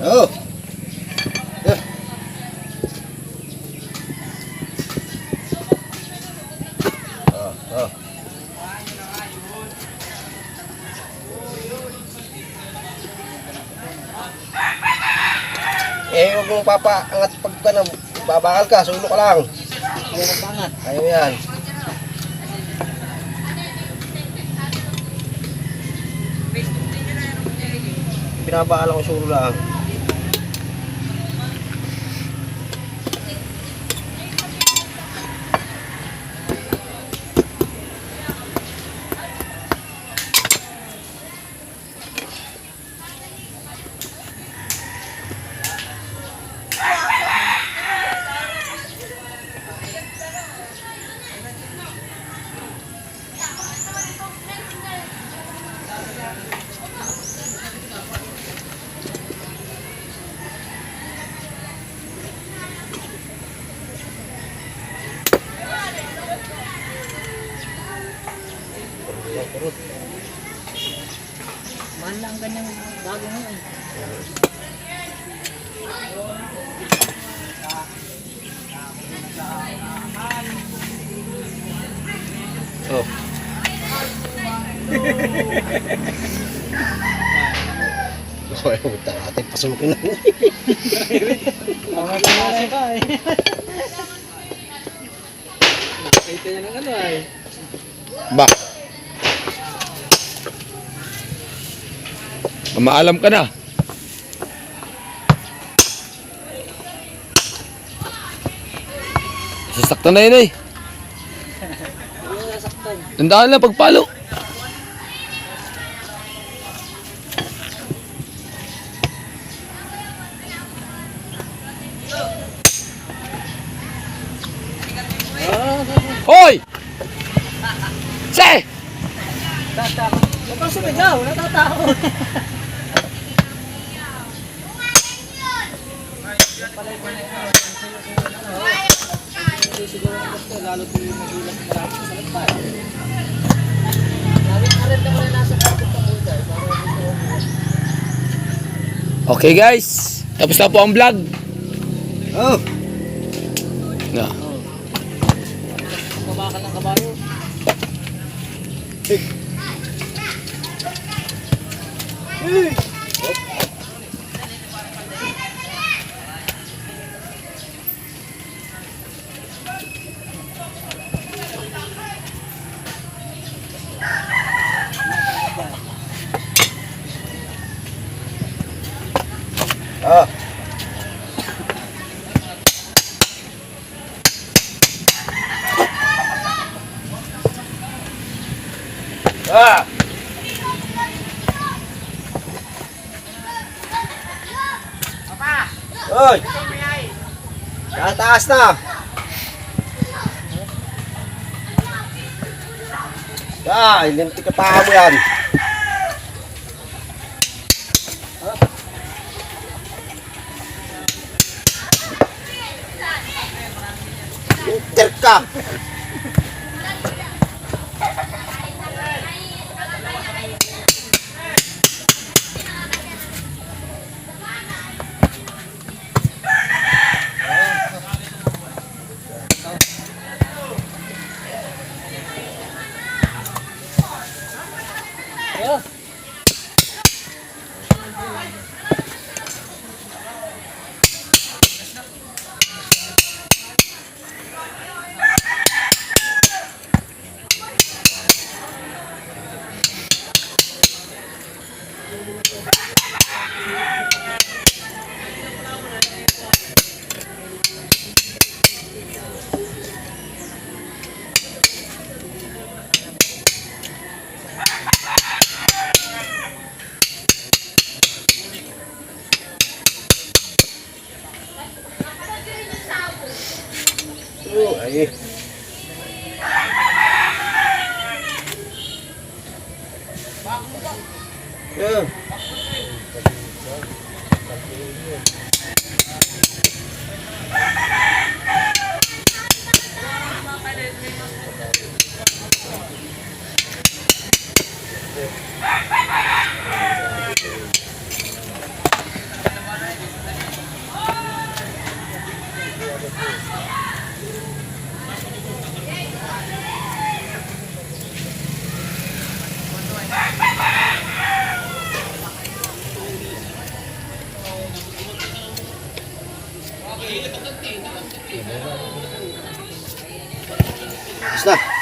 Oh. Oh. Huwag mong papaangat pagka na babakal ka, sulo ka lang. Ayaw yan. Pinabakal ako, sulo lang. Mahal lang ganyang bago ngayon. Oh. So, ayaw mo natin pasukin na. Mga ka eh. Nakita niya ng ano ay. Ba? Maalam ka na. Sasaktan na yun eh. Tandaan lang pagpalo. Hoy! Se! Tatakot. Huwag kang sumigaw, natatakot. Siguro ang gusto, lalo po yung magulat marami sa lagpay. Lagi na rin naman nasa kapit ng ulay. Okay guys, tapos na po ang vlog. Oh. Na. Kabakal ng kabayo. Ah. Ah. Oy. Taas na. Lintik ka pa mo yan. Lintik ka. Ay. Yan. Basta.